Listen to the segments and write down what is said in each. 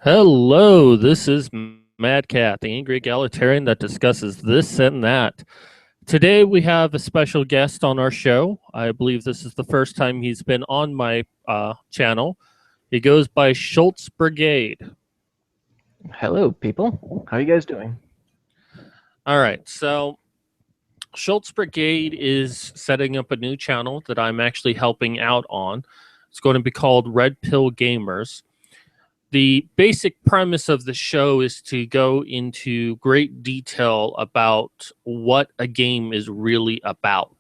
Hello, this is Mad Cat, the angry egalitarian that discusses this and that. Today we have a special guest on our show. I believe this is the first time he's been on my channel. He goes by Shultz Brigade. Hello, people. How are you guys doing? All right, so Shultz Brigade is setting up a new channel that I'm actually helping out on. It's going to be called Red Pill Gamers. The basic premise of the show is to go into great detail about what a game is really about,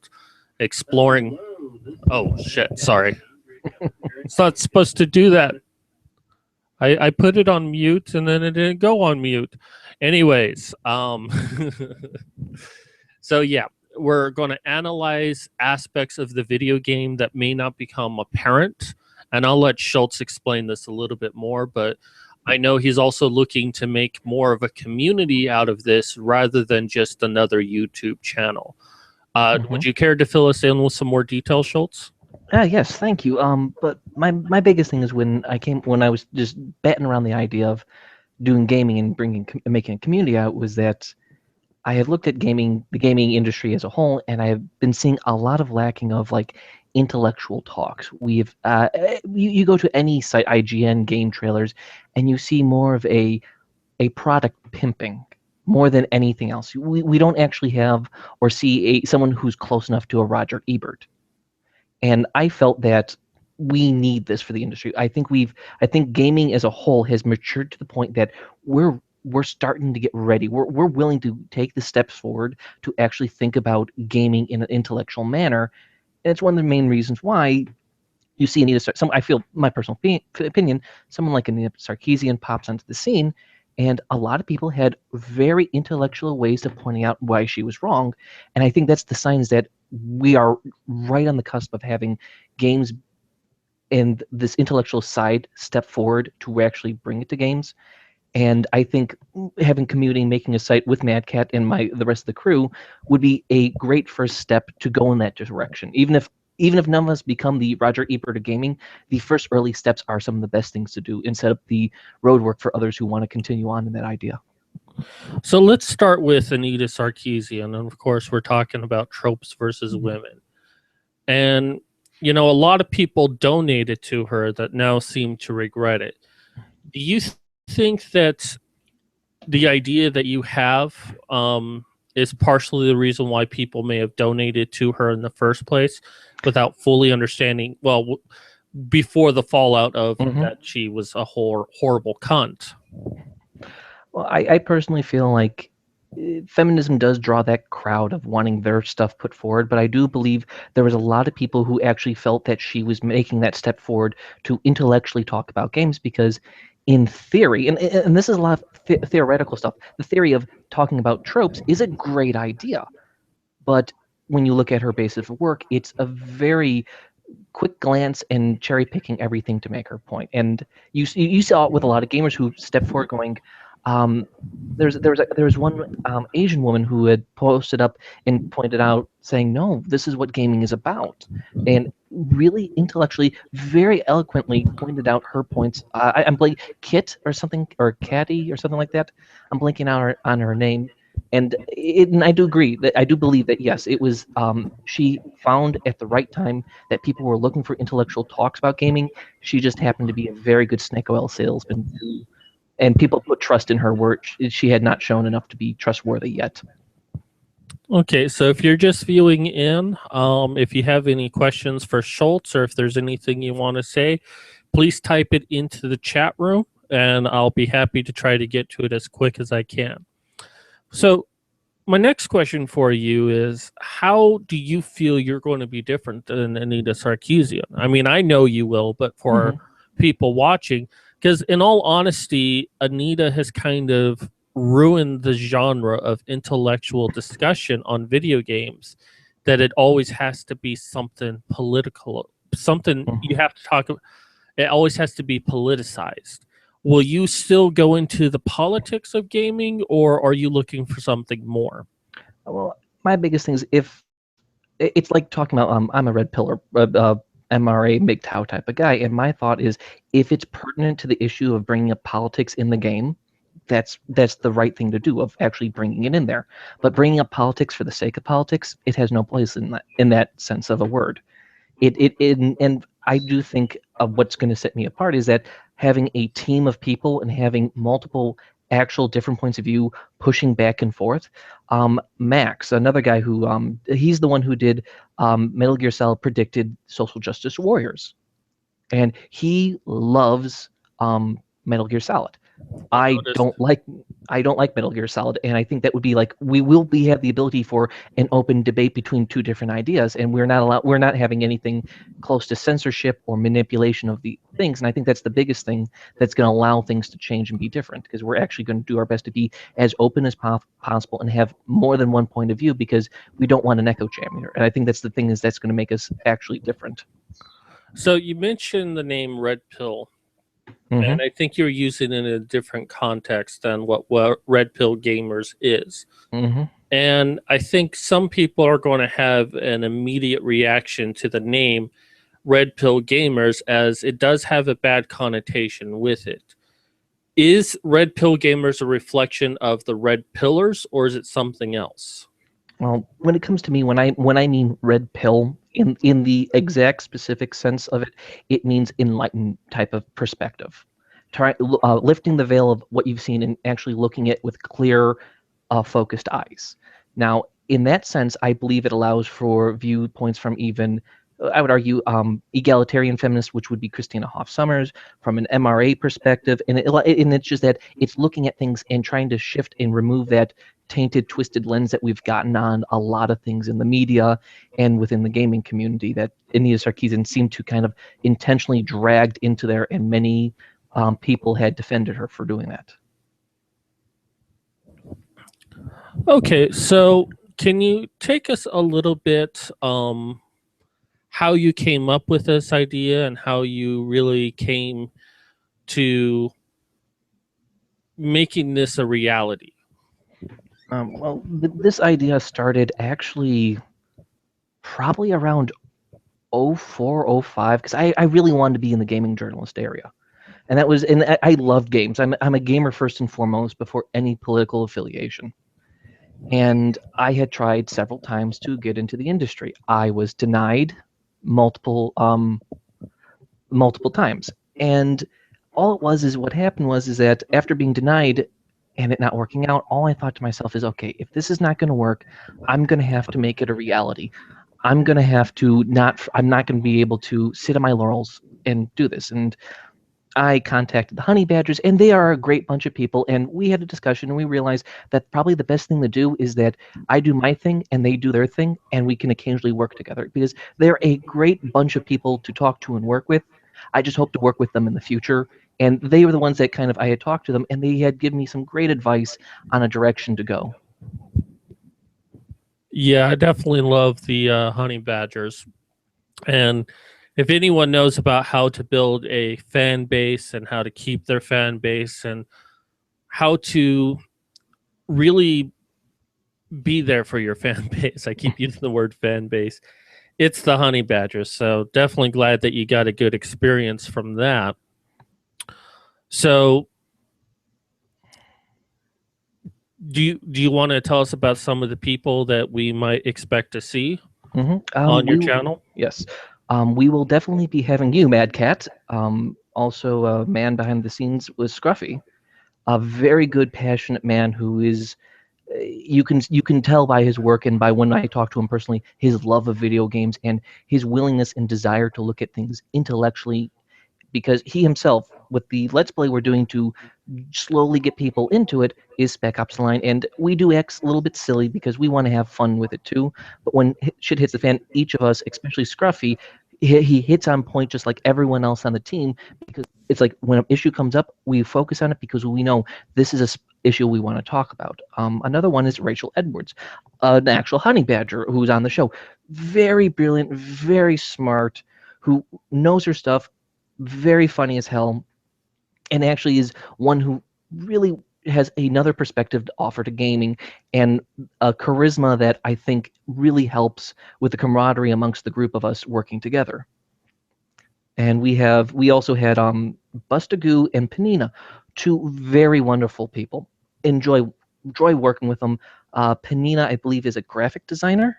exploring. Oh shit! Sorry, it's not supposed to do that. I put it on mute and then it didn't go on mute. Anyways, so yeah, we're going to analyze aspects of the video game that may not become apparent, and I'll let Shultz explain this a little bit more, but I know he's also looking to make more of a community out of this rather than just another YouTube channel. Would you care to fill us in with some more details, Schultz? Yes, thank you. But my biggest thing is when I was just batting around the idea of doing gaming and making a community out, was that I have looked at the gaming industry as a whole, and I have been seeing a lot of lacking of like intellectual talks. You go to any site, IGN, game trailers, and you see more of a product pimping more than anything else. We don't actually have or see someone who's close enough to a Roger Ebert. And I felt that we need this for the industry. I think gaming as a whole has matured to the point that we're starting to get ready. We're willing to take the steps forward to actually think about gaming in an intellectual manner. And it's one of the main reasons why you see I feel, my personal opinion, someone like Anita Sarkeesian pops onto the scene, and a lot of people had very intellectual ways of pointing out why she was wrong. And I think that's the signs that we are right on the cusp of having games and this intellectual side step forward to actually bring it to games. And I think having commuting, making a site with Mad Cat and the rest of the crew would be a great first step to go in that direction. Even if none of us become the Roger Ebert of gaming, the first early steps are some of the best things to do and set up the roadwork for others who want to continue on in that idea. So let's start with Anita Sarkeesian, and of course we're talking about tropes versus women. And a lot of people donated to her that now seem to regret it. Do you think that the idea that you have is partially the reason why people may have donated to her in the first place without fully understanding, well, before the fallout of that she was a horrible cunt? Well, I personally feel like feminism does draw that crowd of wanting their stuff put forward, but I do believe there was a lot of people who actually felt that she was making that step forward to intellectually talk about games, because in theory, and this is a lot of theoretical stuff, the theory of talking about tropes is a great idea. But when you look at her basis of work, it's a very quick glance and cherry picking everything to make her point. And you saw it with a lot of gamers who stepped forward going, there was one Asian woman who had posted up and pointed out, saying, "No, this is what gaming is about," and really intellectually, very eloquently pointed out her points. I'm blanking, Kit or something, or Catty or something like that. I'm blanking on her name. And I do agree that I do believe that yes, it was she found at the right time that people were looking for intellectual talks about gaming. She just happened to be a very good snake oil salesman, and people put trust in her where she had not shown enough to be trustworthy yet. Okay, so if you're just viewing in, if you have any questions for Schultz, or if there's anything you want to say, please type it into the chat room, and I'll be happy to try to get to it as quick as I can. So my next question for you is, how do you feel you're going to be different than Anita Sarkeesian? I mean, I know you will, but for people watching, because in all honesty, Anita has kind of ruined the genre of intellectual discussion on video games, that it always has to be something political, something you have to talk about. It always has to be politicized. Will you still go into the politics of gaming, or are you looking for something more? Well, my biggest thing is, if it's like talking about I'm a red pill MRA MGTOW type of guy, and my thought is, if it's pertinent to the issue of bringing up politics in the game, that's the right thing to do, of actually bringing it in there. But bringing up politics for the sake of politics, it has no place in that sense of a word. And I do think what's going to set me apart is that having a team of people and having multiple actual different points of view pushing back and forth. Max, another guy who he's the one who did Metal Gear Solid Predicted Social Justice Warriors, and he loves Metal Gear Solid. I Noticed. don't like Metal Gear Solid, and I think that would be like, we will be have the ability for an open debate between two different ideas, and we're not having anything close to censorship or manipulation of the things. And I think that's the biggest thing that's going to allow things to change and be different, because we're actually going to do our best to be as open as possible and have more than one point of view, because we don't want an echo chamber. And I think that's the thing, is that's going to make us actually different. So you mentioned the name Red Pill. Mm-hmm. And I think you're using it in a different context than what Red Pill Gamers is. Mm-hmm. And I think some people are going to have an immediate reaction to the name Red Pill Gamers, as it does have a bad connotation with it. Is Red Pill Gamers a reflection of the Red Pillars, or is it something else? Well, when it comes to me, when I mean red pill in the exact specific sense of it, it means enlightened type of perspective. Lifting the veil of what you've seen and actually looking at with clear, focused eyes. Now, in that sense, I believe it allows for viewpoints from even, I would argue, egalitarian feminists, which would be Christina Hoff Sommers, from an MRA perspective, and it's just that it's looking at things and trying to shift and remove that tainted, twisted lens that we've gotten on a lot of things in the media and within the gaming community that Anita Sarkeesian seemed to kind of intentionally dragged into there, and many people had defended her for doing that. Okay, so can you take us a little bit how you came up with this idea and how you really came to making this a reality? Well, this idea started actually probably around 04, 05, because I really wanted to be in the gaming journalist area. And I loved games. I'm a gamer first and foremost before any political affiliation. And I had tried several times to get into the industry. I was denied multiple times. And all it was is what happened was that after being denied and it not working out, all I thought to myself is, okay, if this is not going to work, I'm going to have to make it a reality. I'm going to have to I'm not going to be able to sit on my laurels and do this. And I contacted the Honey Badgers, and they are a great bunch of people. And we had a discussion, and we realized that probably the best thing to do is that I do my thing and they do their thing, and we can occasionally work together, because they're a great bunch of people to talk to and work with. I just hope to work with them in the future. And they were the ones that I had talked to them, and they had given me some great advice on a direction to go. Yeah, I definitely love the Honey Badgers. And if anyone knows about how to build a fan base and how to keep their fan base and how to really be there for your fan base, I keep using the word fan base, it's the Honey Badgers. So definitely glad that you got a good experience from that. So do you want to tell us about some of the people that we might expect to see on your channel? Yes. We will definitely be having you, Mad Cat. Also, a man behind the scenes was Scruffy, a very good, passionate man who is, you can tell by his work and by when I talk to him personally, his love of video games and his willingness and desire to look at things intellectually, because he himself, with the Let's Play we're doing to slowly get people into it, is Spec Ops Line, and we do act a little bit silly because we want to have fun with it too. But when shit hits the fan, each of us, especially Scruffy, he hits on point just like everyone else on the team, because it's like when an issue comes up, we focus on it because we know this is a issue we want to talk about. Another one is Rachel Edwards, an actual Honey Badger who's on the show. Very brilliant, very smart, who knows her stuff, very funny as hell, and actually is one who really has another perspective to offer to gaming, and a charisma that I think really helps with the camaraderie amongst the group of us working together. And we also had Bustagoo and Panina, two very wonderful people. Enjoy working with them. Panina, I believe, is a graphic designer.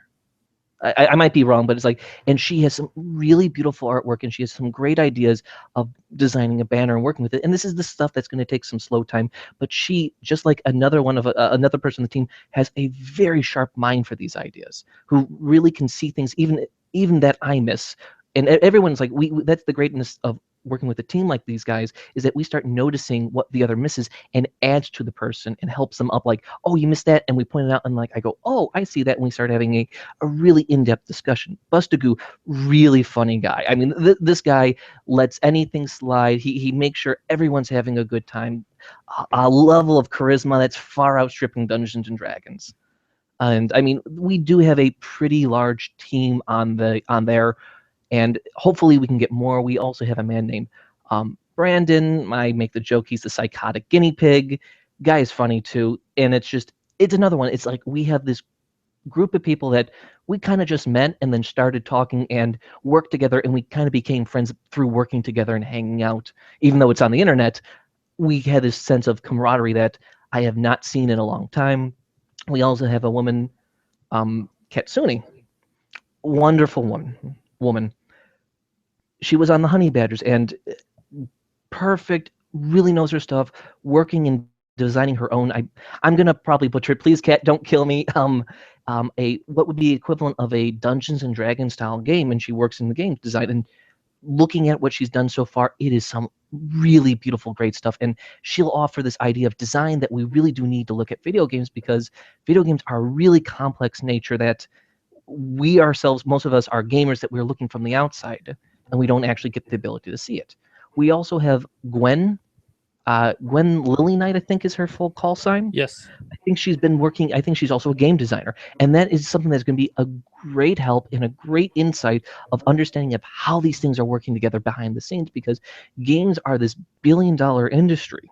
I might be wrong, but it's like, and she has some really beautiful artwork, and she has some great ideas of designing a banner and working with it. And this is the stuff that's going to take some slow time. But she, just like another person on the team, has a very sharp mind for these ideas, who really can see things even that I miss. And everyone's like, that's the greatness of working with a team like these guys, is that we start noticing what the other misses and adds to the person and helps them up, like, oh, you missed that, and we point it out, and like I go, oh, I see that, and we start having a really in-depth discussion. Bustagoo, really funny guy. I mean, this guy lets anything slide. He makes sure everyone's having a good time. A level of charisma that's far outstripping Dungeons and Dragons. And I mean, we do have a pretty large team on there, and hopefully we can get more. We also have a man named Brandon. I make the joke he's the psychotic guinea pig. Guy is funny too, and it's another one. It's like we have this group of people that we kind of just met and then started talking and worked together, and we kind of became friends through working together and hanging out. Even though it's on the internet, we had this sense of camaraderie that I have not seen in a long time. We also have a woman, Katsuni, wonderful woman. She was on the Honey Badgers, and perfect, really knows her stuff, working and designing her own. I'm gonna probably butcher it. Please, Kat, don't kill me. A what would be equivalent of a Dungeons and Dragons style game, and she works in the game design. And looking at what she's done so far, it is some really beautiful, great stuff. And she'll offer this idea of design that we really do need to look at video games, because video games are a really complex nature that we ourselves, most of us, are gamers that we're looking from the outside, and we don't actually get the ability to see it. We also have Gwen. Gwen Lily Knight, I think, is her full call sign. Yes. I think she's been working. I think she's also a game designer, and that is something that's going to be a great help and a great insight of understanding of how these things are working together behind the scenes. Because games are this billion-dollar industry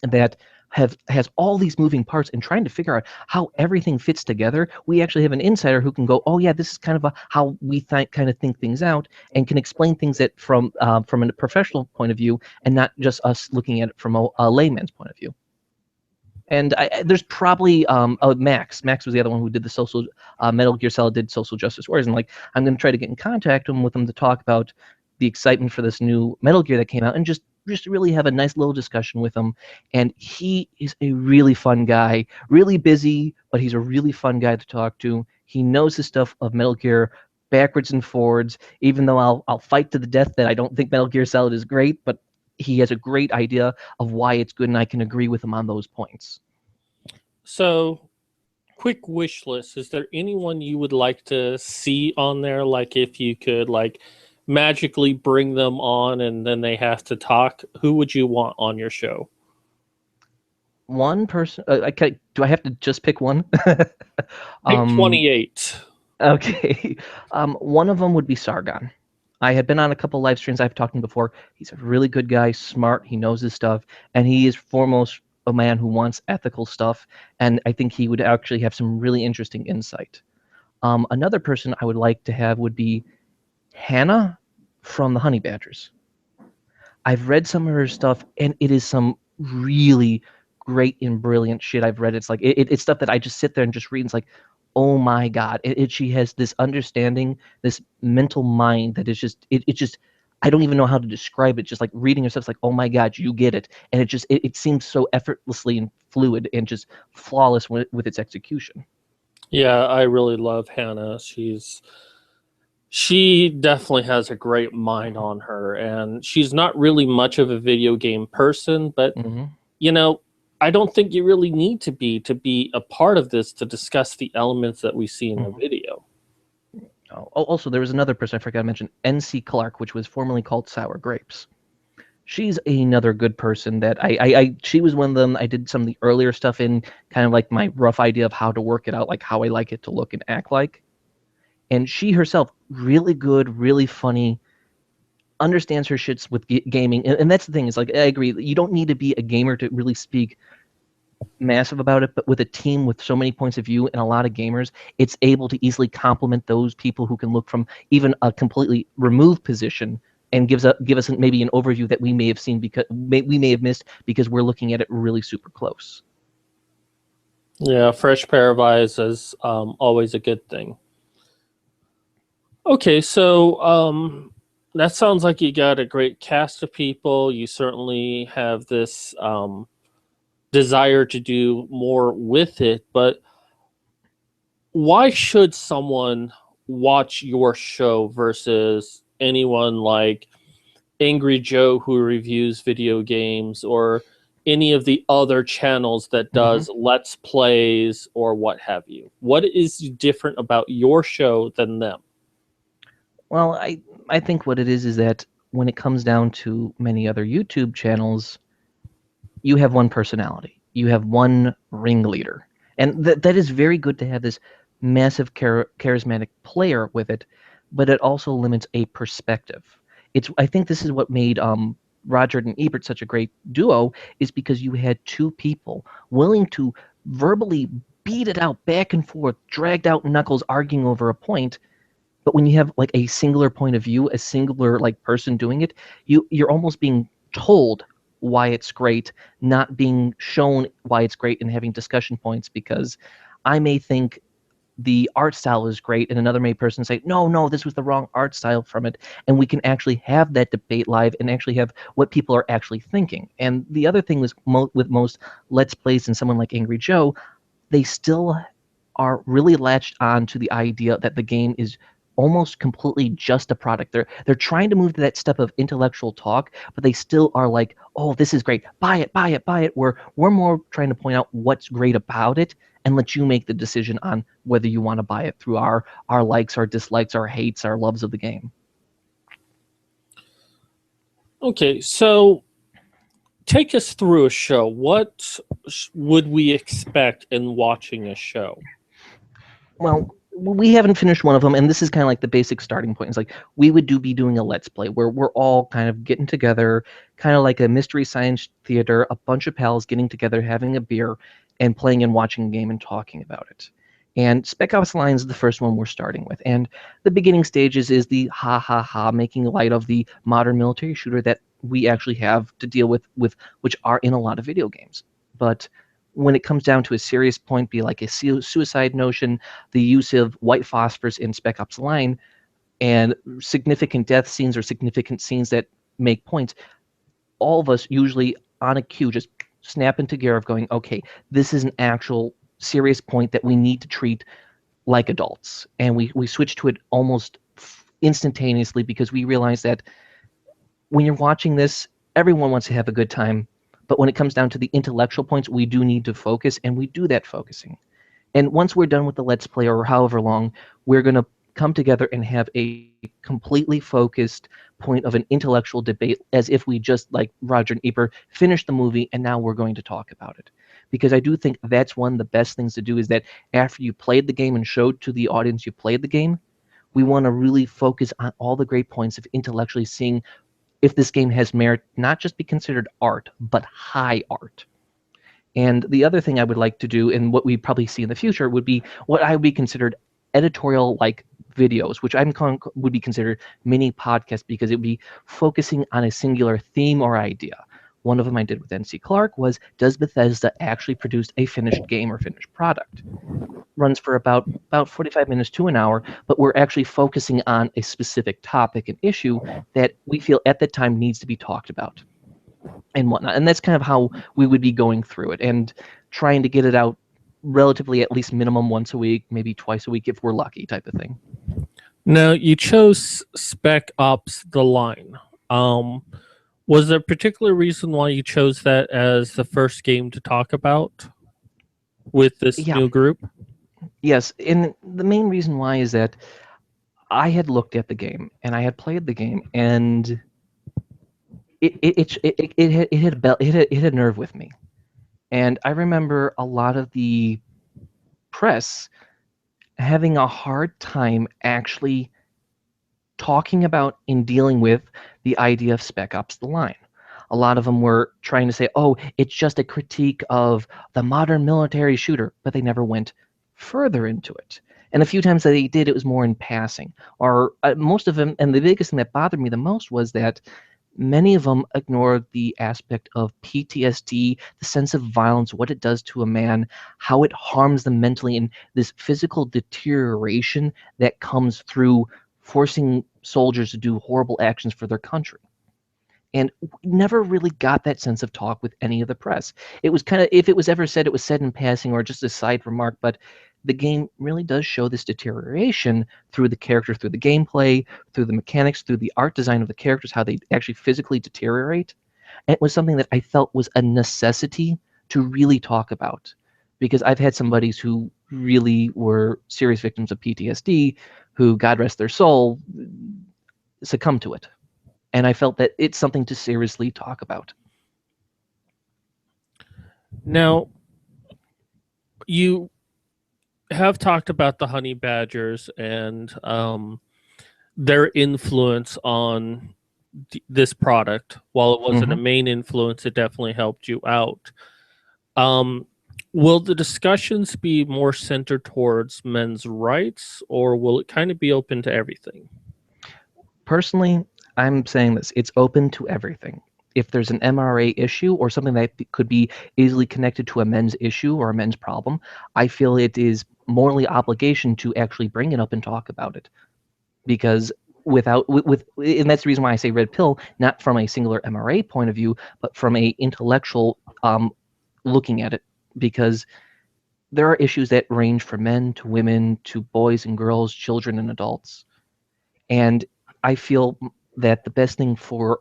that has all these moving parts, and trying to figure out how everything fits together. We actually have an insider who can go, oh yeah, this is kind of how we kind of think things out, and can explain things that from a professional point of view, and not just us looking at it from a layman's point of view. And there's probably Max. Max was the other one who did the social Metal Gear Solid did Social Justice Wars, and like I'm going to try to get in contact with them to talk about the excitement for this new Metal Gear that came out, and just really have a nice little discussion with him. And he is a really fun guy, really busy, but he's a really fun guy to talk to. He knows the stuff of Metal Gear backwards and forwards, even though I'll fight to the death that I don't think Metal Gear Solid is great, but he has a great idea of why it's good, and I can agree with him on those points. So, quick wish list. Is there anyone you would like to see on there? Like, if you could, like, magically bring them on and then they have to talk, who would you want on your show? One person. Do I have to just pick one? Pick 28. Okay. One of them would be Sargon. I had been on a couple live streams. I've talked to him before. He's a really good guy, smart. He knows his stuff, and he is foremost a man who wants ethical stuff. And I think he would actually have some really interesting insight. Another person I would like to have would be Hannah from the Honey Badgers. I've read some of her stuff, and it is some really great and brilliant shit I've read. It's like it's stuff that I just sit there and just read. And it's like, oh my god! She has this understanding, this mental mind that is just it just. I don't even know how to describe it. Just like reading her stuff, it's like, oh my god, you get it, and it seems so effortlessly and fluid and just flawless with its execution. Yeah, I really love Hannah. She definitely has a great mind on her, and she's not really much of a video game person, but you know, I don't think you really need to be a part of this to discuss the elements that we see in the video. Also, there was another person I forgot to mention, N.C. Clark, which was formerly called Sour Grapes. She's another good person that she was one of them. I did some of the earlier stuff in kind of like my rough idea of how to work it out, like how I like it to look and act like. And she herself, really good, really funny, understands her shits with gaming. And that's the thing, is like, I agree, you don't need to be a gamer to really speak massive about it, but with a team with so many points of view and a lot of gamers, it's able to easily complement those people who can look from even a completely removed position and give us maybe an overview that we may have seen because we may have missed because we're looking at it really super close. Yeah, fresh pair of eyes is always a good thing. Okay, so that sounds like you got a great cast of people. You certainly have this desire to do more with it, but why should someone watch your show versus anyone like Angry Joe who reviews video games or any of the other channels that Mm-hmm. does let's plays or what have you? What is different about your show than them? Well, I think what it is that when it comes down to many other YouTube channels, you have one personality. You have one ringleader. And that is very good to have this massive charismatic player with it, but it also limits a perspective. I think this is what made Roger and Ebert such a great duo, is because you had two people willing to verbally beat it out back and forth, dragged out knuckles arguing over a point. But when you have like a singular point of view, a singular like person doing it, you're almost being told why it's great, not being shown why it's great and having discussion points, because I may think the art style is great and another may person say, no, no, this was the wrong art style from it. And we can actually have that debate live and actually have what people are actually thinking. And the other thing was with most Let's Plays and someone like Angry Joe, they still are really latched on to the idea that the game is almost completely just a product. They're trying to move to that step of intellectual talk, but they still are like, oh, this is great. Buy it, buy it, buy it. Where we're more trying to point out what's great about it and let you make the decision on whether you want to buy it through our likes, our dislikes, our hates, our loves of the game. Okay, so take us through a show. What would we expect in watching a show? Well, we haven't finished one of them, and this is kind of like the basic starting point. It's like we would be doing a let's play where we're all kind of getting together, kind of like a mystery science theater, a bunch of pals getting together, having a beer, and playing and watching a game and talking about it. And Spec Ops Lines is the first one we're starting with, and the beginning stages is the ha ha ha, making light of the modern military shooter that we actually have to deal with which are in a lot of video games. But when it comes down to a serious point, be like a suicide notion, the use of white phosphorus in Spec Ops Line, and significant death scenes or significant scenes that make points, all of us usually on a cue just snap into gear of going, okay, this is an actual serious point that we need to treat like adults. And we switch to it almost instantaneously because we realize that when you're watching this, everyone wants to have a good time. But when it comes down to the intellectual points, we do need to focus, and we do that focusing. And once we're done with the Let's Play or however long, we're going to come together and have a completely focused point of an intellectual debate as if we just, like Roger and Ebert, finished the movie and now we're going to talk about it. Because I do think that's one of the best things to do is that after you played the game and showed to the audience you played the game, we want to really focus on all the great points of intellectually seeing if this game has merit, not just be considered art, but high art. And the other thing I would like to do, and what we probably see in the future, would be what I would be considered editorial-like videos, which would be considered mini podcasts because it would be focusing on a singular theme or idea. One of them I did with NC Clark was, does Bethesda actually produce a finished game or finished product? Runs for about 45 minutes to an hour, but we're actually focusing on a specific topic and issue that we feel at that time needs to be talked about and whatnot. And that's kind of how we would be going through it and trying to get it out relatively at least minimum once a week, maybe twice a week if we're lucky, type of thing. Now, you chose Spec Ops The Line. Was there a particular reason why you chose that as the first game to talk about with this Yeah, new group? yes. And the main reason why is that I had looked at the game and I had played the game and it hit a bell, it hit a nerve with me. And I remember a lot of the press having a hard time actually talking about and dealing with the idea of Spec Ops The Line. A lot of them were trying to say, oh, it's just a critique of the modern military shooter, but they never went further into it. And the few times that they did, it was more in passing. Or most of them, and the biggest thing that bothered me the most was that many of them ignored the aspect of PTSD, the sense of violence, what it does to a man, how it harms them mentally, and this physical deterioration that comes through forcing soldiers to do horrible actions for their country. And we never really got that sense of talk with any of the press. It was kind of, if it was ever said, it was said in passing or just a side remark, but the game really does show this deterioration through the character, through the gameplay, through the mechanics, through the art design of the characters, how they actually physically deteriorate. And it was something that I felt was a necessity to really talk about, because I've had some buddies who really were serious victims of PTSD who, God rest their soul, succumbed to it. And I felt that it's something to seriously talk about. Now, you have talked about the honey badgers and their influence on this product. While it wasn't a main influence, it definitely helped you out. Will the discussions be more centered towards men's rights, or will it kind of be open to everything? Personally, I'm saying this, it's open to everything. If there's an MRA issue or something that could be easily connected to a men's issue or a men's problem, I feel it is morally obligation to actually bring it up and talk about it. Because and that's the reason why I say red pill, not from a singular MRA point of view, but from a intellectual looking at it. Because there are issues that range from men to women to boys and girls, children and adults. And I feel that the best thing for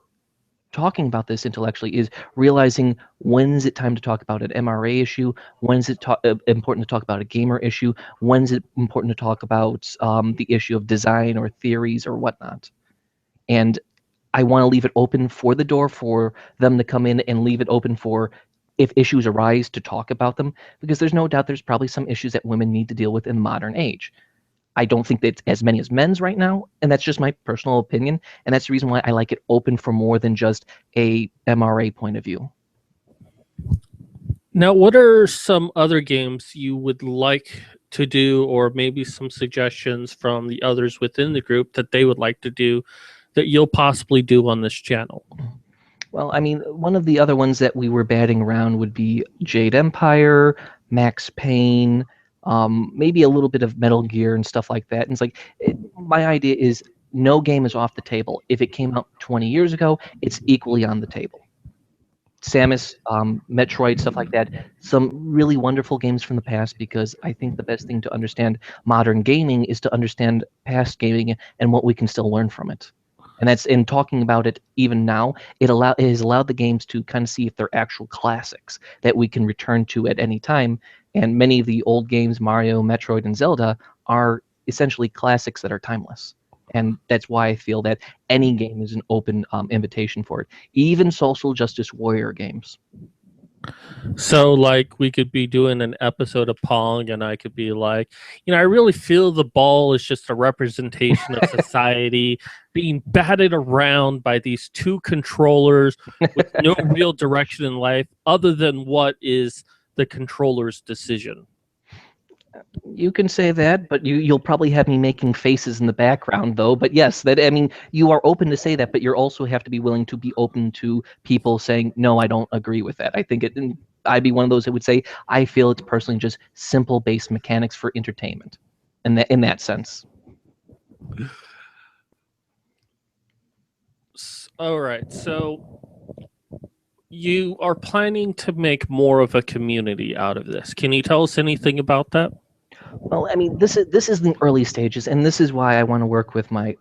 talking about this intellectually is realizing when is it time to talk about an MRA issue, when is it important to talk about a gamer issue, when is it important to talk about the issue of design or theories or whatnot. And I want to leave it open for the door for them to come in and leave it open for, if issues arise, to talk about them, because there's no doubt there's probably some issues that women need to deal with in the modern age. I don't think that it's as many as men's right now, and that's just my personal opinion, and that's the reason why I like it open for more than just a MRA point of view. Now, what are some other games you would like to do, or maybe some suggestions from the others within the group that they would like to do that you'll possibly do on this channel? Well, I mean, one of the other ones that we were batting around would be Jade Empire, Max Payne, maybe a little bit of Metal Gear and stuff like that. And it's like, my idea is no game is off the table. If it came out 20 years ago, it's equally on the table. Samus, Metroid, stuff like that. Some really wonderful games from the past, because I think the best thing to understand modern gaming is to understand past gaming and what we can still learn from it. And that's in talking about it even now, it has allowed the games to kind of see if they're actual classics that we can return to at any time. And many of the old games, Mario, Metroid, and Zelda, are essentially classics that are timeless. And that's why I feel that any game is an open invitation for it, even social justice warrior games. So, like, we could be doing an episode of Pong, and I could be like, I really feel the ball is just a representation of society being batted around by these two controllers with no real direction in life other than what is the controller's decision. You can say that, but you'll probably have me making faces in the background, though. But yes, that, I mean, you are open to say that, but you also have to be willing to be open to people saying, no, I don't agree with that. I think I'd be one of those that would say, I feel it's personally just simple base mechanics for entertainment, in that sense. All right, so you are planning to make more of a community out of this. Can you tell us anything about that? Well, I mean, this is the early stages, and this is why I want to work with my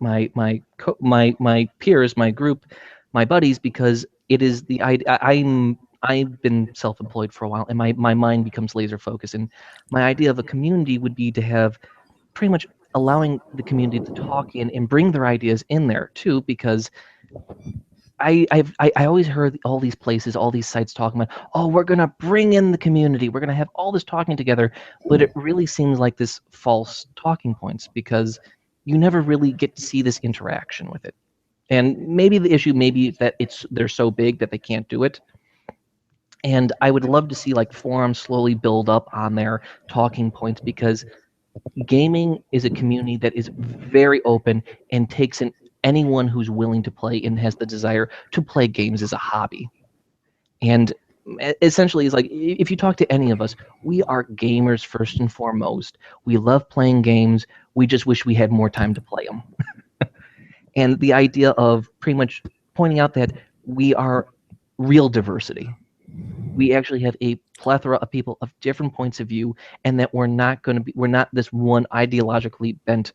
peers, my group, my buddies, because it is I've been self-employed for a while, and my mind becomes laser focused. And my idea of a community would be to have pretty much allowing the community to talk in and bring their ideas in there too, because I always heard all these places, all these sites talking about, oh, we're gonna bring in the community, we're gonna have all this talking together, but it really seems like this false talking points, because you never really get to see this interaction with it. And maybe the issue maybe that they're so big that they can't do it. And I would love to see like forums slowly build up on their talking points, because Gaming is a community that is very open and takes in anyone who's willing to play and has the desire to play games as a hobby. And essentially, it's like if you talk to any of us, we are gamers first and foremost. We love playing games. We just wish we had more time to play them. And the idea of pretty much pointing out that we are real diversity. We actually have a plethora of people of different points of view, and that we're not this one ideologically bent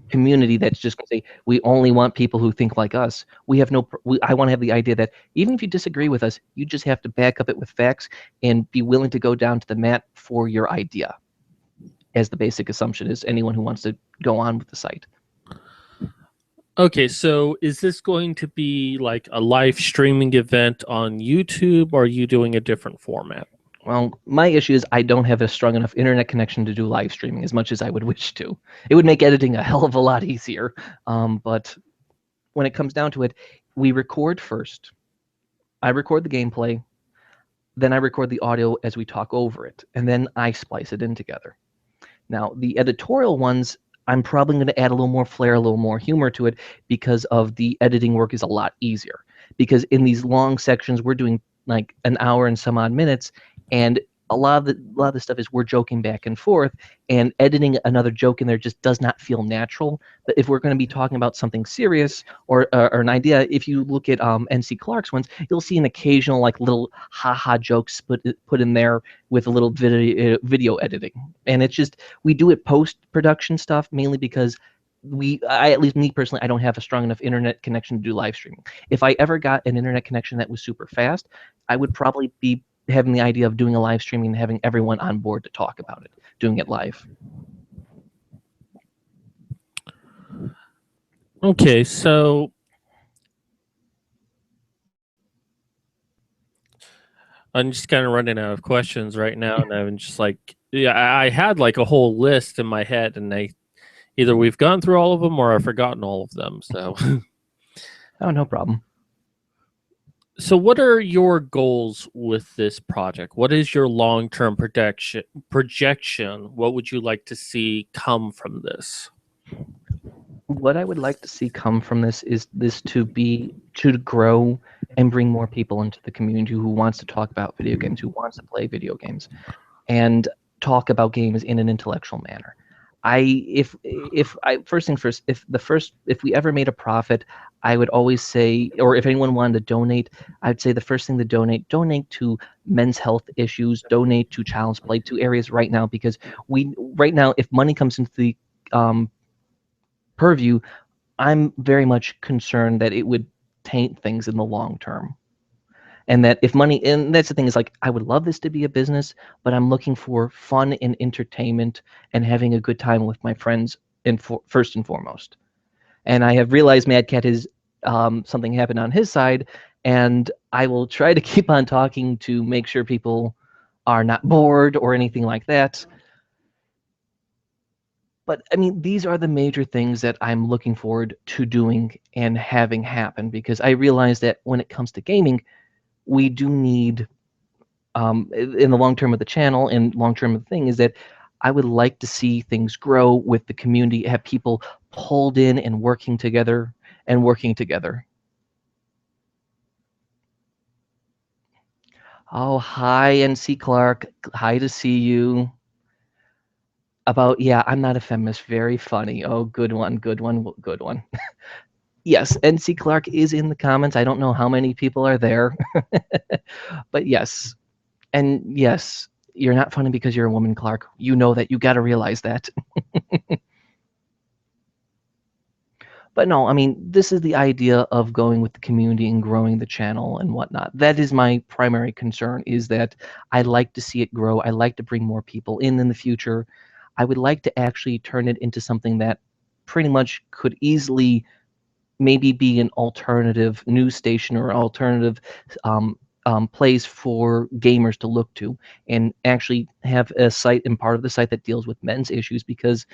community that's just going to say we only want people who think like us. We have no. I want to have the idea that even if you disagree with us, you just have to back up it with facts and be willing to go down to the mat for your idea. As the basic assumption is anyone who wants to go on with the site. Okay, so is this going to be like a live streaming event on YouTube, or are you doing a different format? Well, my issue is I don't have a strong enough internet connection to do live streaming as much as I would wish to. It would make editing a hell of a lot easier. But when it comes down to it, we record first. I record the gameplay, then I record the audio as we talk over it, and then I splice it in together. Now, the editorial ones, I'm probably going to add a little more flair, a little more humor to it because of the editing work is a lot easier. Because in these long sections, we're doing like an hour and some odd minutes, and a lot of the stuff is we're joking back and forth, and editing another joke in there just does not feel natural. But if we're going to be talking about something serious or an idea, if you look at NC Clark's ones, you'll see an occasional like little haha jokes put in there with a little video editing, and it's just we do it post production stuff mainly because at least me personally, I don't have a strong enough internet connection to do live streaming. If I ever got an internet connection that was super fast, I would probably be having the idea of doing a live streaming and having everyone on board to talk about it, doing it live. Okay, so I'm just kind of running out of questions right now, and I'm just like, yeah, I had like a whole list in my head, and either we've gone through all of them or I've forgotten all of them. So, Oh, no problem. so what are your goals with this project? What is your long-term projection? What would you like to see come from this? What I would like to see come from this is this to grow and bring more people into the community who wants to talk about video games, who wants to play video games, and talk about games in an intellectual manner. If I first things first, if we ever made a profit, I would always say, or if anyone wanted to donate, I'd say the first thing to donate to men's health issues, donate to child's play, to areas right now, because right now, if money comes into the purview, I'm very much concerned that it would taint things in the long term. And that if money, and that's the thing, is like I would love this to be a business, but I'm looking for fun and entertainment and having a good time with my friends first and foremost. And I have realized Mad Cat has something happened on his side, and I will try to keep on talking to make sure people are not bored or anything like that. But I mean, these are the major things that I'm looking forward to doing and having happen, because I realize that when it comes to gaming, we do need, in the long term of the channel and long term of the thing, is that I would like to see things grow with the community, have people pulled in and working together and working together. Oh, hi, NC Clark. Hi to see you. Yeah, I'm not a feminist. Very funny. Oh, good one, good one, good one. Yes, NC Clark is in the comments. I don't know how many people are there. But yes. And yes, you're not funny because you're a woman, Clark. You know that. You got to realize that. But no, I mean, this is the idea of going with the community and growing the channel and whatnot. That is my primary concern, is that I like to see it grow. I like to bring more people in the future. I would like to actually turn it into something that pretty much could easily maybe be an alternative news station or alternative place for gamers to look to, and actually have a site and part of the site that deals with men's issues, because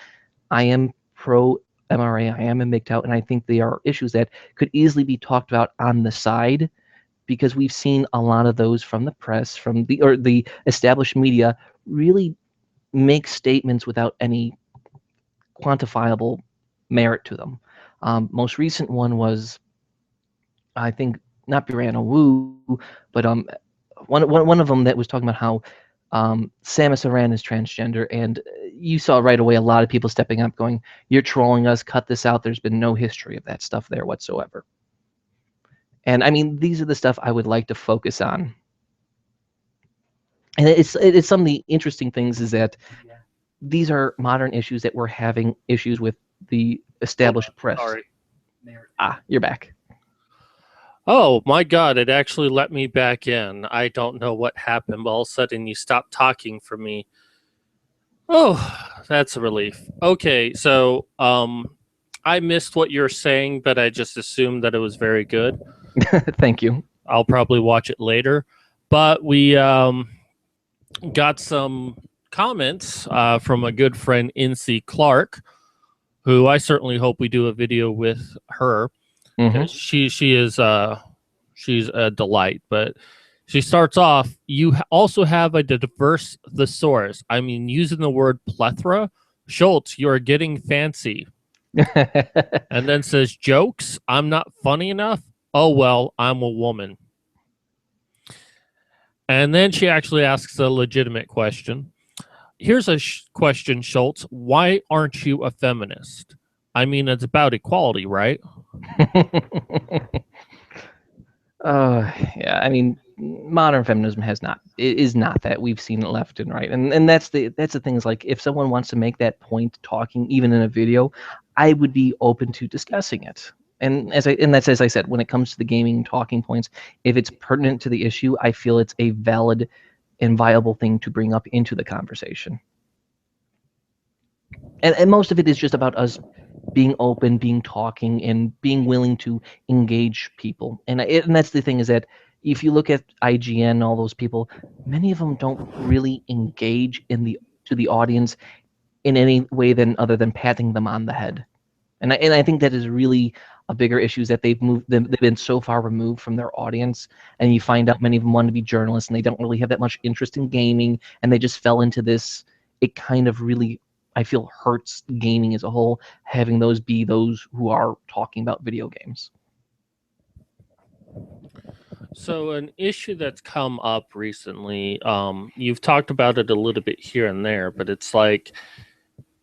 I am pro MRA, I am a MGTOW, and I think they are issues that could easily be talked about on the side, because we've seen a lot of those from the press, the established media, really make statements without any quantifiable merit to them. Most recent one was, I think, not Brianna Wu, but one of them that was talking about how Samus Aran is transgender, and you saw right away a lot of people stepping up, going, "You're trolling us. Cut this out. There's been no history of that stuff there whatsoever." And I mean, these are the stuff I would like to focus on. And it's some of the interesting things is that these are modern issues that we're having issues with the established press. Sorry. You're back. Oh my God, it actually let me back in. I don't know what happened, but all of a sudden you stopped talking for me. Oh, that's a relief. Okay, so I missed what you're saying, but I just assumed that it was very good. Thank you. I'll probably watch it later. But we got some comments from a good friend, NC Clark, who I certainly hope we do a video with her. She is she's a delight. But she starts off, you also have a diverse thesaurus. I mean, using the word plethora. Shultz, you're getting fancy. And then says, jokes, I'm not funny enough. Oh, well, I'm a woman. And then she actually asks a legitimate question. Here's a question, Shultz. Why aren't you a feminist? I mean, it's about equality, right? Yeah, I mean, modern feminism is not that. We've seen it left and right, and that's the thing is, like, if someone wants to make that point talking even in a video, I would be open to discussing it. And that's as I said, when it comes to the gaming talking points, if it's pertinent to the issue, I feel it's a valid and viable thing to bring up into the conversation. And most of it is just about us being open, being talking, and being willing to engage people. And that's the thing is that if you look at IGN, all those people, many of them don't really engage to the audience in any way other than patting them on the head. And I think that is really a bigger issue, is that they've been so far removed from their audience, and you find out many of them want to be journalists and they don't really have that much interest in gaming, and they just fell into this. It kind of really, I feel, hurts gaming as a whole, having those be those who are talking about video games. So an issue that's come up recently, you've talked about it a little bit here and there, but it's like,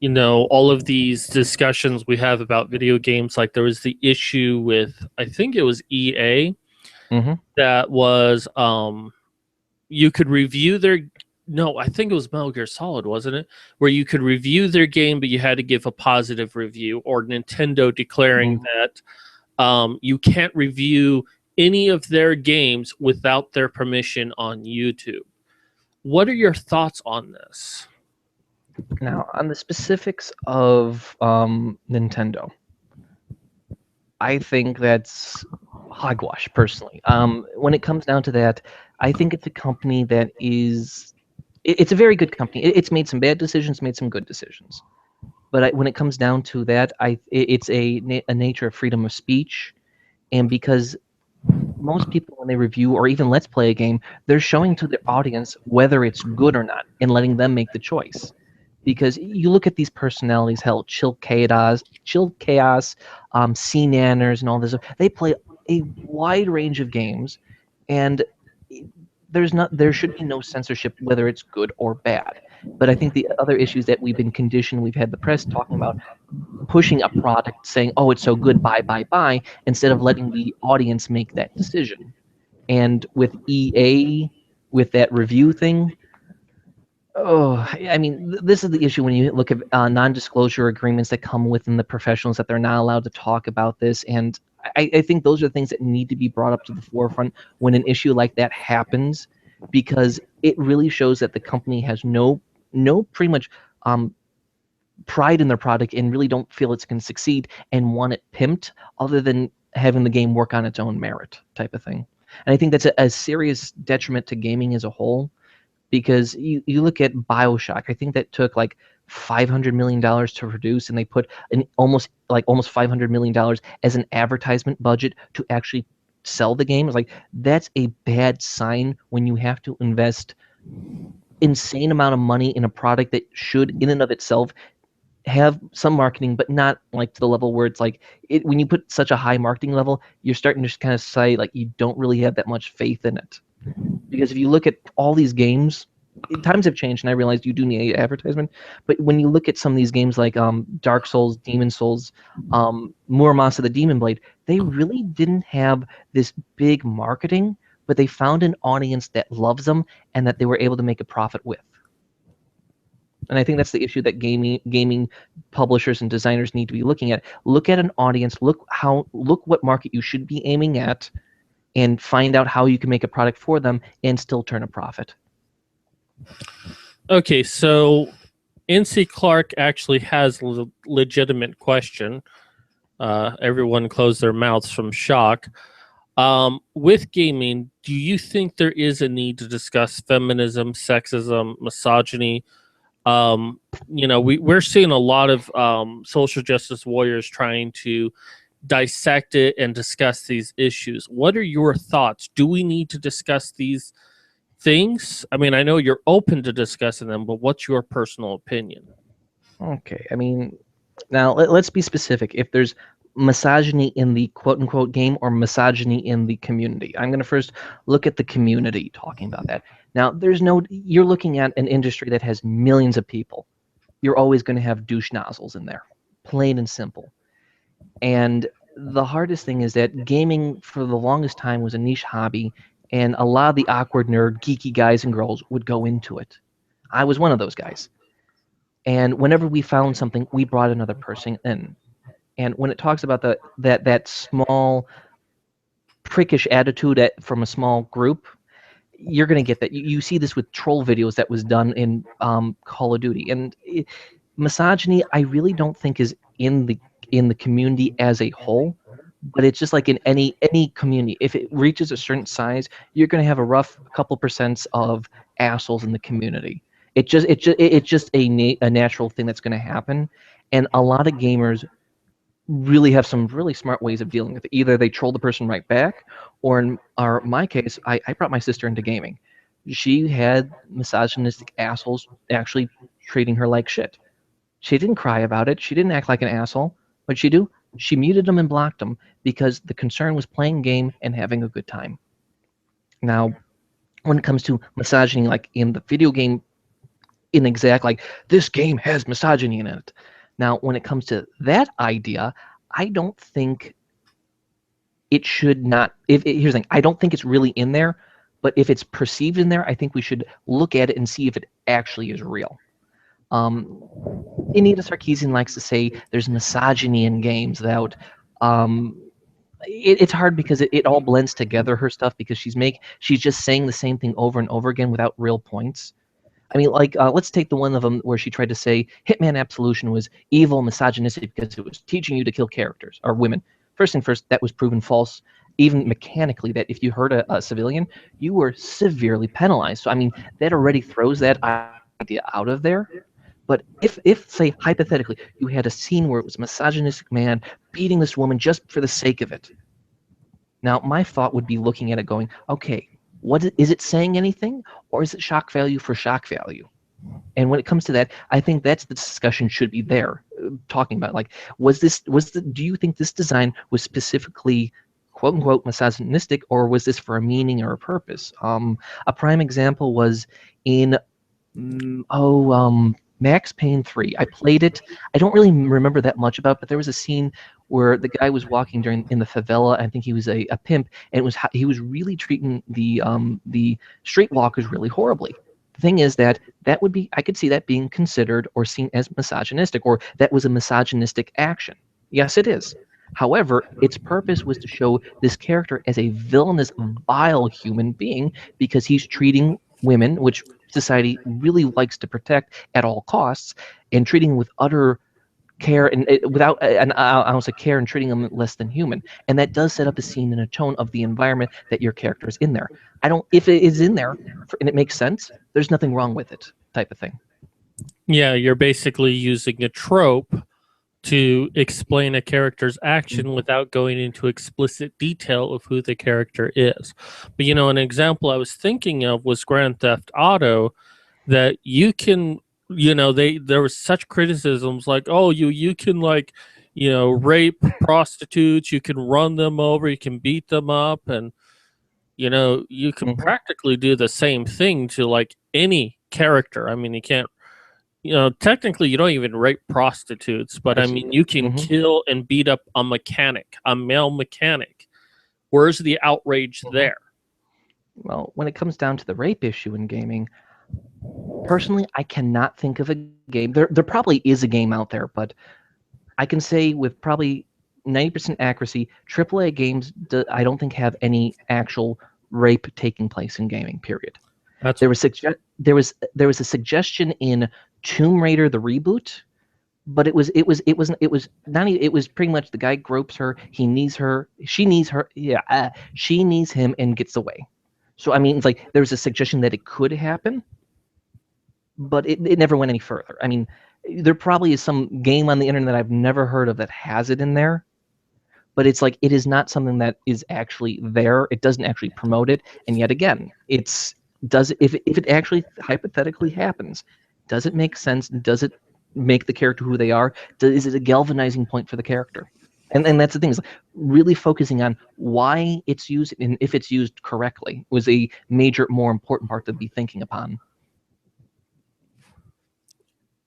you know, all of these discussions we have about video games, like there was the issue with, I think it was EA, that was you could review their, no, I think it was Metal Gear Solid, wasn't it? Where you could review their game, but you had to give a positive review, or Nintendo declaring that you can't review any of their games without their permission on YouTube. What are your thoughts on this? Now, on the specifics of Nintendo, I think that's hogwash, personally. When it comes down to that, I think it's a company that is... It's a very good company. It's made some bad decisions, made some good decisions. But when it comes down to that, it's a nature of freedom of speech. And because most people, when they review or even let's play a game, they're showing to the audience whether it's good or not and letting them make the choice. Because you look at these personalities, hell, Chill Chaos, C-Nanners, and all this. They play a wide range of games, and there should be no censorship whether it's good or bad. But I think the other issues that we've been conditioned, we've had the press talking about pushing a product, saying, "Oh, it's so good, buy," instead of letting the audience make that decision. And with EA, with that review thing, I mean, this is the issue when you look at non-disclosure agreements that come within the professionals, that they're not allowed to talk about this. And I think those are things that need to be brought up to the forefront when an issue like that happens, because it really shows that the company has no pretty much pride in their product and really don't feel it's going to succeed and want it pimped, other than having the game work on its own merit type of thing. And I think that's a serious detriment to gaming as a whole. Because you look at BioShock, I think that took like $500 million to produce, and they put almost $500 million as an advertisement budget to actually sell the game. It's like, that's a bad sign when you have to invest insane amount of money in a product that should, in and of itself, have some marketing, but not like to the level where it's like when you put such a high marketing level, you're starting to just kind of say like you don't really have that much faith in it. Because if you look at all these games, times have changed, and I realized you do need advertisement. But when you look at some of these games like Dark Souls, Demon Souls, Muramasa the Demon Blade, they really didn't have this big marketing, but they found an audience that loves them and that they were able to make a profit with. And I think that's the issue that gaming publishers and designers need to be looking at. Look at an audience. Look what market you should be aiming at, and find out how you can make a product for them and still turn a profit. Okay, so NC Clark actually has a legitimate question. Everyone closed their mouths from shock. With gaming, do you think there is a need to discuss feminism, sexism, misogyny? We're seeing a lot of social justice warriors trying to dissect it and discuss these issues. What are your thoughts? Do we need to discuss these things? I mean, I know you're open to discussing them, but what's your personal opinion? Okay, I mean, now let's be specific. If there's misogyny in the quote-unquote game or misogyny in the community, I'm going to first look at the community talking about that. Now, you're looking at an industry that has millions of people. You're always going to have douche nozzles in there, plain and simple. And the hardest thing is that gaming for the longest time was a niche hobby, and a lot of the awkward nerd, geeky guys and girls would go into it. I was one of those guys. And whenever we found something, we brought another person in. And when it talks about that small prickish attitude from a small group, you're going to get that. You see this with troll videos that was done in Call of Duty. And misogyny, I really don't think is in the community as a whole, but it's just like in any community. If it reaches a certain size, you're going to have a rough couple percent of assholes in the community. It's just a natural thing that's going to happen, and a lot of gamers really have some really smart ways of dealing with it. Either they troll the person right back, or in my case, I brought my sister into gaming. She had misogynistic assholes actually treating her like shit. She didn't cry about it. She didn't act like an asshole. What'd she do? She muted them and blocked them because the concern was playing game and having a good time. Now, when it comes to misogyny, like in the video game, like this game has misogyny in it. Now, when it comes to that idea, I don't think it should not. Here's the thing: I don't think it's really in there. But if it's perceived in there, I think we should look at it and see if it actually is real. Anita Sarkeesian likes to say there's misogyny in games. It's hard because it all blends together, her stuff, because she's just saying the same thing over and over again without real points. I mean, like, let's take the one of them where she tried to say Hitman Absolution was evil, misogynistic because it was teaching you to kill characters or women. First and first, that was proven false, even mechanically, that if you hurt a civilian, you were severely penalized. So, I mean, that already throws that idea out of there. But if say, hypothetically, you had a scene where it was a misogynistic man beating this woman just for the sake of it, now my thought would be looking at it going, okay, is it saying anything, or is it shock value for shock value? And when it comes to that, I think that's the discussion should be there, talking about like, do you think this design was specifically quote unquote misogynistic, or was this for a meaning or a purpose? A prime example was in Max Payne 3. I played it. I don't really remember that much about it, but there was a scene where the guy was walking in the favela. I think he was a pimp, and he was really treating the streetwalkers really horribly. The thing is that would be, I could see that being considered or seen as misogynistic, or that was a misogynistic action. Yes, it is. However, its purpose was to show this character as a villainous, vile human being because he's treating women, which society really likes to protect at all costs, and treating them with utter care and without an ounce of care, and treating them less than human. And that does set up a scene and a tone of the environment that your character is in there. If it is in there and it makes sense, there's nothing wrong with it, type of thing. Yeah, you're basically using a trope to explain a character's action without going into explicit detail of who the character is. But an example I was thinking of was Grand Theft Auto, that you can there was such criticisms like, oh, you can like, rape prostitutes, you can run them over, you can beat them up, and you can Mhm. practically do the same thing to like any character. I mean, you can't, technically you don't even rape prostitutes, but I That's mean, you can mhm, kill and beat up a male mechanic. Where's the outrage mhm. there? Well, when it comes down to the rape issue in gaming, personally, I cannot think of a game. There probably is a game out there, but I can say with probably 90% accuracy, AAA games I don't think have any actual rape taking place in gaming. Period. That's There was a suggestion in Tomb Raider the reboot, but it was not even, it was pretty much the guy gropes her, he needs her, she needs her, yeah, she needs him and gets away. So I mean, it's like there's a suggestion that it could happen, but it never went any further. I mean, there probably is some game on the internet that I've never heard of that has it in there, but it's like it is not something that is actually there. It doesn't actually promote it, and yet again, it's does if it actually hypothetically happens, does it make sense? Does it make the character who they are? Is it a galvanizing point for the character? And that's the thing, is like really focusing on why it's used and if it's used correctly was a major, more important part to be thinking upon.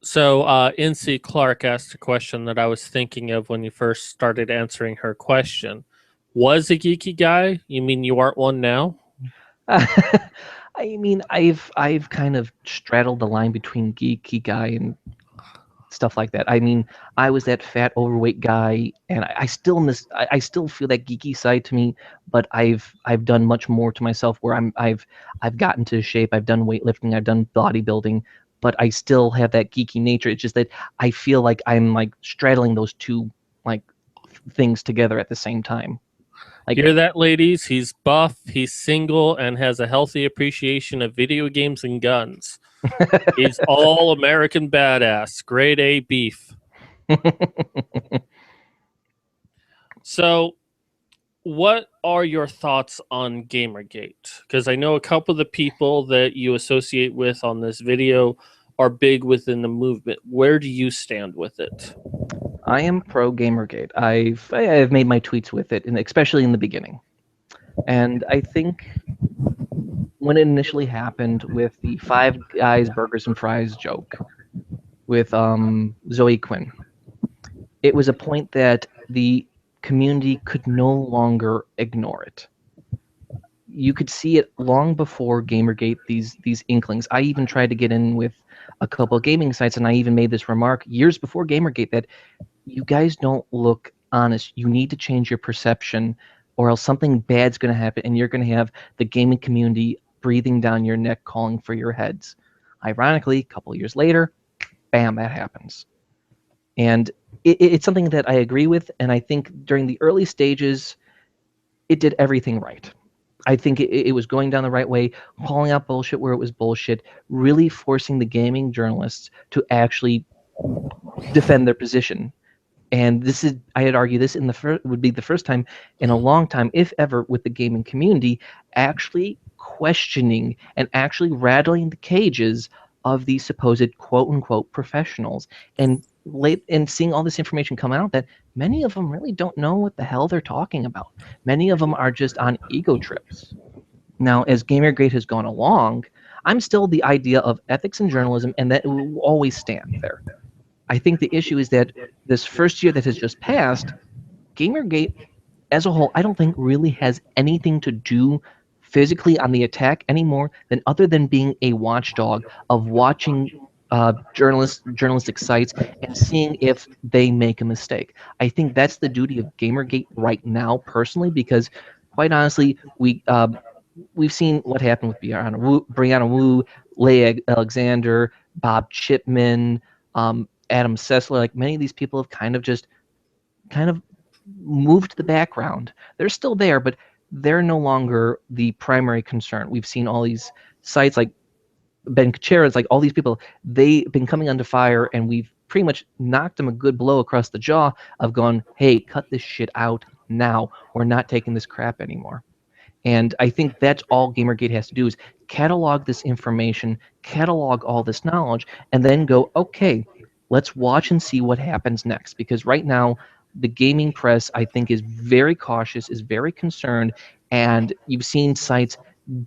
So, NC Clark asked a question that I was thinking of when you first started answering her question. Was a geeky guy? You mean you aren't one now? I mean, I've kind of straddled the line between geeky guy and stuff like that. I mean, I was that fat, overweight guy, and I still miss. I still feel that geeky side to me, but I've done much more to myself where I've gotten to shape. I've done weightlifting. I've done bodybuilding, but I still have that geeky nature. It's just that I feel like I'm like straddling those two like things together at the same time. Like Hear that, ladies? He's buff, he's single, and has a healthy appreciation of video games and guns. He's all American badass, grade A beef. So, what are your thoughts on Gamergate? Because I know a couple of the people that you associate with on this video are big within the movement. Where do you stand with it? I am pro Gamergate. I've made my tweets with it, and especially in the beginning. And I think when it initially happened with the Five Guys Burgers and Fries joke with Zoe Quinn, it was a point that the community could no longer ignore it. You could see it long before Gamergate. These inklings. I even tried to get in with a couple of gaming sites, and I even made this remark years before Gamergate that you guys don't look honest. You need to change your perception, or else something bad's going to happen, and you're going to have the gaming community breathing down your neck, calling for your heads. Ironically, a couple years later, bam, that happens. And it's something that I agree with, and I think during the early stages, it did everything right. I think it was going down the right way, calling out bullshit where it was bullshit, really forcing the gaming journalists to actually defend their position. And this is, I had argued this in the would be the first time in a long time, if ever, with the gaming community actually questioning and actually rattling the cages of these supposed quote unquote professionals, and late and seeing all this information come out that many of them really don't know what the hell they're talking about. Many of them are just on ego trips. Now, as Gamergate has gone along, I'm still the idea of ethics and journalism, and that will always stand there. I think the issue is that this first year that has just passed, Gamergate as a whole, I don't think really has anything to do physically on the attack anymore than other than being a watchdog of watching journalistic sites and seeing if they make a mistake. I think that's the duty of Gamergate right now, personally, because quite honestly, we've seen what happened with Brianna Wu, Leigh Alexander, Bob Chipman, Adam Sessler. Like many of these people have kind of moved to the background. They're still there, but they're no longer the primary concern. We've seen all these sites like Ben Kuchera's, like all these people, they've been coming under fire, and we've pretty much knocked them a good blow across the jaw of going, hey, cut this shit out now. We're not taking this crap anymore. And I think that's all Gamergate has to do, is catalog this information, catalog all this knowledge, and then go, okay, let's watch and see what happens next. Because right now, the gaming press, I think, is very cautious, is very concerned, and you've seen sites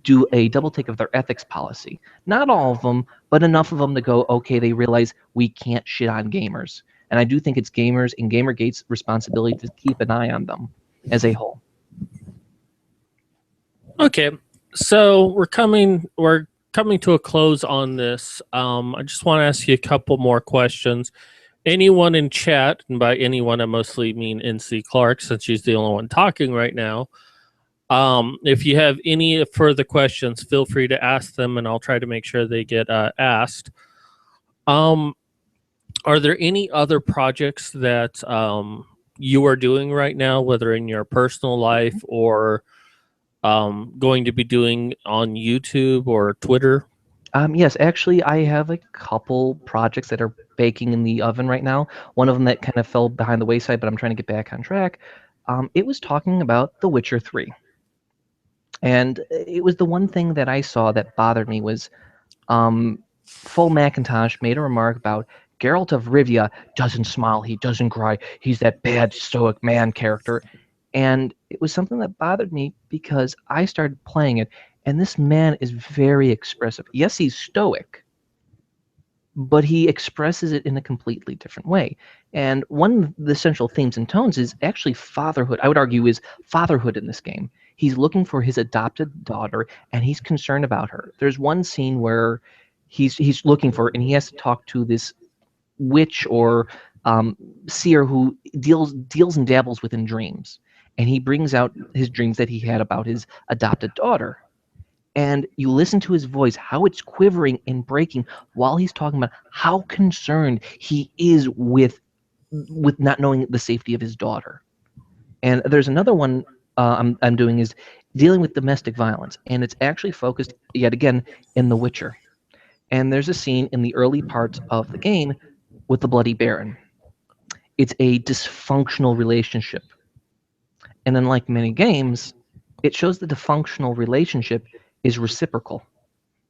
do a double take of their ethics policy. Not all of them, but enough of them to go, okay, they realize we can't shit on gamers. And I do think it's gamers and Gamergate's responsibility to keep an eye on them as a whole. Okay, so we're coming to a close on this. I just want to ask you a couple more questions. Anyone in chat, and by anyone I mostly mean NC Clark, since she's the only one talking right now. If you have any further questions, feel free to ask them, and I'll try to make sure they get asked. Are there any other projects that you are doing right now, whether in your personal life or going to be doing on YouTube or Twitter? Yes, actually, I have a couple projects that are baking in the oven right now. One of them that kind of fell behind the wayside, but I'm trying to get back on track. It was talking about The Witcher 3. And it was the one thing that I saw that bothered me was Full Macintosh made a remark about Geralt of Rivia doesn't smile, he doesn't cry, he's that bad stoic man character. And it was something that bothered me because I started playing it, and this man is very expressive. Yes, he's stoic, but he expresses it in a completely different way. And one of the central themes and tones is actually fatherhood. I would argue is fatherhood in this game. He's looking for his adopted daughter, and he's concerned about her. There's one scene where he's looking for her, and he has to talk to this witch or seer who deals and dabbles within dreams. And he brings out his dreams that he had about his adopted daughter. And you listen to his voice, how it's quivering and breaking while he's talking about how concerned he is with not knowing the safety of his daughter. And there's another one I'm doing is dealing with domestic violence, and it's actually focused yet again in The Witcher. And there's a scene in the early parts of the game with the Bloody Baron. It's a dysfunctional relationship. And unlike many games, it shows the dysfunctional relationship is reciprocal.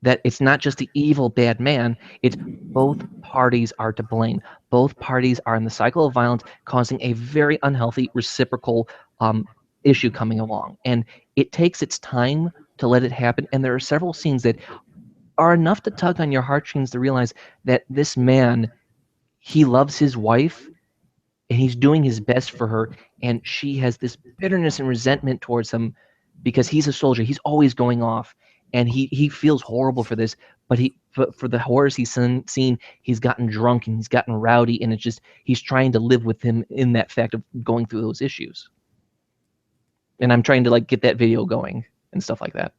That it's not just the evil bad man, it's both parties are to blame. Both parties are in the cycle of violence, causing a very unhealthy reciprocal issue coming along. And it takes its time to let it happen. And there are several scenes that are enough to tug on your heartstrings to realize that this man, he loves his wife, and he's doing his best for her, and she has this bitterness and resentment towards him because he's a soldier. He's always going off, and he feels horrible for this, but for the horrors he's seen, he's gotten drunk and he's gotten rowdy, and it's just he's trying to live with him in that fact of going through those issues. And I'm trying to like get that video going and stuff like that.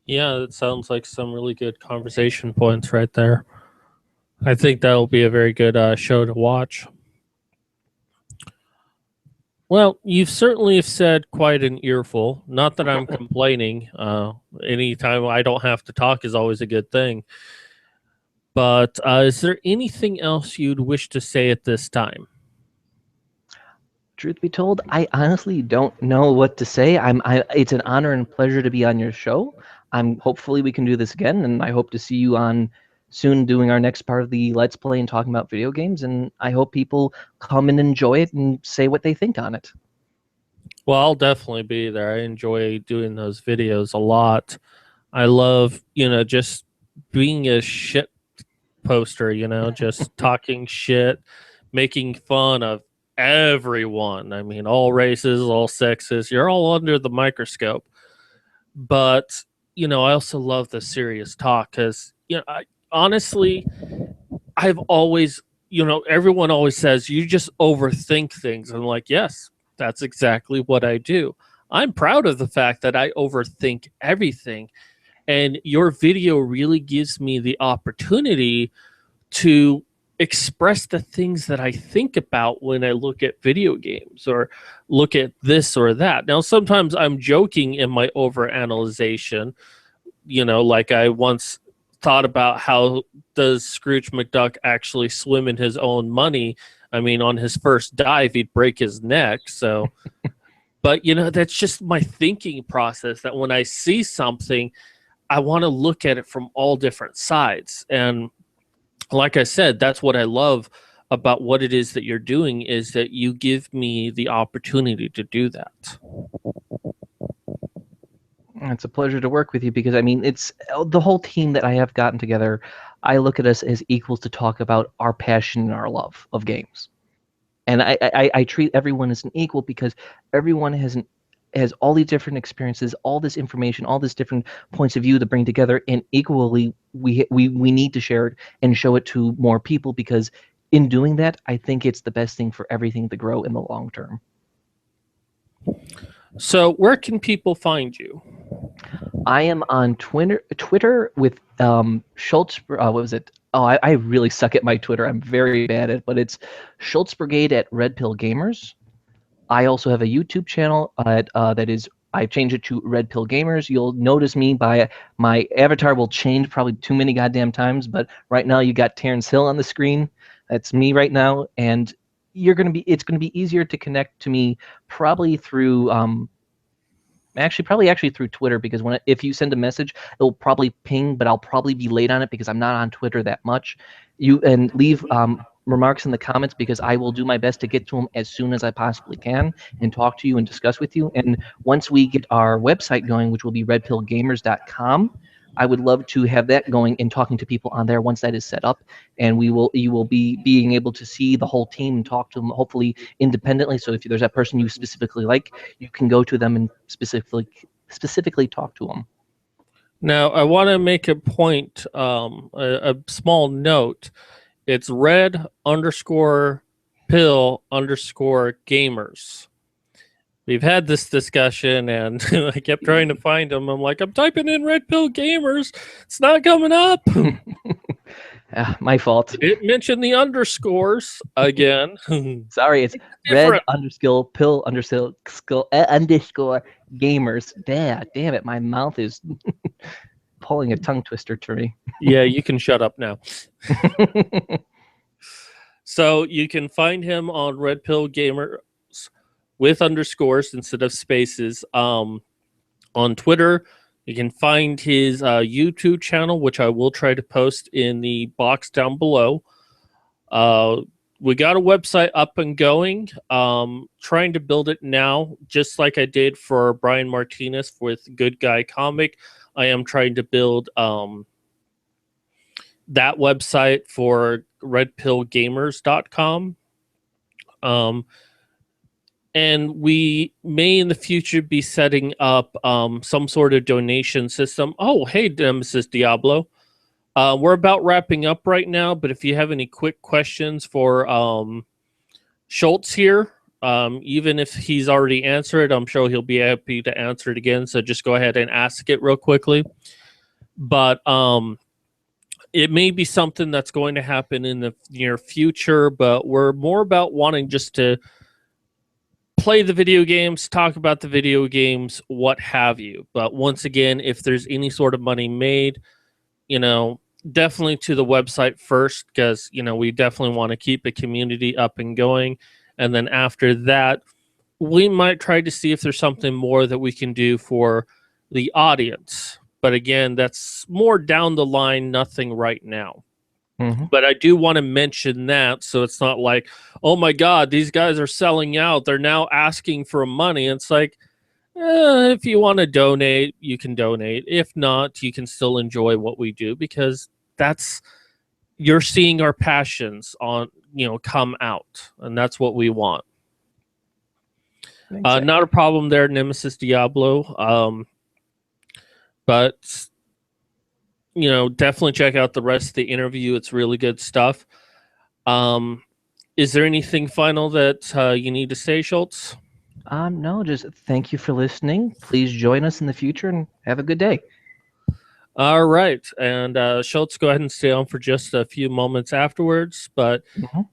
Yeah, that sounds like some really good conversation points right there. I think that'll be a very good show to watch. Well, you've certainly said quite an earful. Not that I'm complaining. Anytime I don't have to talk is always a good thing. But is there anything else you'd wish to say at this time? Truth be told, I honestly don't know what to say. It's an honor and pleasure to be on your show. Hopefully we can do this again, and I hope to see you on soon doing our next part of the Let's Play and talking about video games, and I hope people come and enjoy it and say what they think on it. Well, I'll definitely be there. I enjoy doing those videos a lot. I love, just being a shit poster, just talking shit, making fun of everyone. I mean, all races, all sexes, you're all under the microscope. But, I also love the serious talk because, honestly, I've always, everyone always says you just overthink things. I'm like, yes, that's exactly what I do. I'm proud of the fact that I overthink everything. And your video really gives me the opportunity to express the things that I think about when I look at video games or look at this or that. Now, sometimes I'm joking in my overanalyzation, like I once thought about how does Scrooge McDuck actually swim in his own money. I mean, on his first dive, he'd break his neck. So, But that's just my thinking process, that when I see something, I want to look at it from all different sides. And like I said, that's what I love about what it is that you're doing, is that you give me the opportunity to do that. It's a pleasure to work with you because, I mean, it's the whole team that I have gotten together. I look at us as equals to talk about our passion and our love of games. And I treat everyone as an equal because everyone has all these different experiences, all this information, all these different points of view to bring together, and equally we need to share it and show it to more people, because in doing that, I think it's the best thing for everything to grow in the long term. So where can people find you? I am on Twitter with Shultz. What was it? Oh, I really suck at my Twitter. I'm very bad at it, but it's Shultz Brigade at Red Pill Gamers. I also have a YouTube channel that is, I changed it to Red Pill Gamers. You'll notice me by my avatar will change probably too many goddamn times, but right now you got Terrence Hill on the screen. That's me right now, and it's gonna be easier to connect to me probably through actually through Twitter, because if you send a message, it'll probably ping, but I'll probably be late on it because I'm not on Twitter that much. You and leave remarks in the comments, because I will do my best to get to them as soon as I possibly can and talk to you and discuss with you. And once we get our website going, which will be redpillgamers.com, I would love to have that going and talking to people on there once that is set up. And you will be being able to see the whole team and talk to them, hopefully independently. So if there's that person you specifically like, you can go to them and specifically talk to them. Now, I want to make a point, a small note. It's red_pill_gamers. We've had this discussion, and I kept trying to find them. I'm like, I'm typing in Red Pill Gamers. It's not coming up. My fault. It mentioned the underscores again. Sorry, it's red_pill_gamers. Damn it, my mouth is pulling a tongue twister to me. Yeah, you can shut up now. So you can find him on Red Pill Gamers with underscores instead of spaces. On Twitter, you can find his YouTube channel, which I will try to post in the box down below. We got a website up and going. Trying to build it now, just like I did for Brian Martinez with Good Guy Comic. I am trying to build that website for redpillgamers.com. And we may in the future be setting up some sort of donation system. Oh, hey, Nemesis Diablo. We're about wrapping up right now, but if you have any quick questions for Shultz here, even if he's already answered, I'm sure he'll be happy to answer it again. So just go ahead and ask it real quickly. But it may be something that's going to happen in the near future, but we're more about wanting just to play the video games, talk about the video games, what have you. But once again, if there's any sort of money made, definitely to the website first, because, we definitely want to keep the community up and going. And then after that, we might try to see if there's something more that we can do for the audience. But again, that's more down the line, nothing right now. Mm-hmm. But I do want to mention that, so it's not like, oh my God, these guys are selling out. They're now asking for money. It's like, if you want to donate, you can donate. If not, you can still enjoy what we do, because you're seeing our passions come out, and that's what we want. Exactly. Not a problem there, Nemesis Diablo. But definitely check out the rest of the interview. It's really good stuff. Is there anything final that you need to say, Shultz? No, just thank you for listening. Please join us in the future and have a good day. All right. And Shultz, go ahead and stay on for just a few moments afterwards. But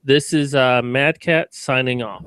this is Mad Cat signing off.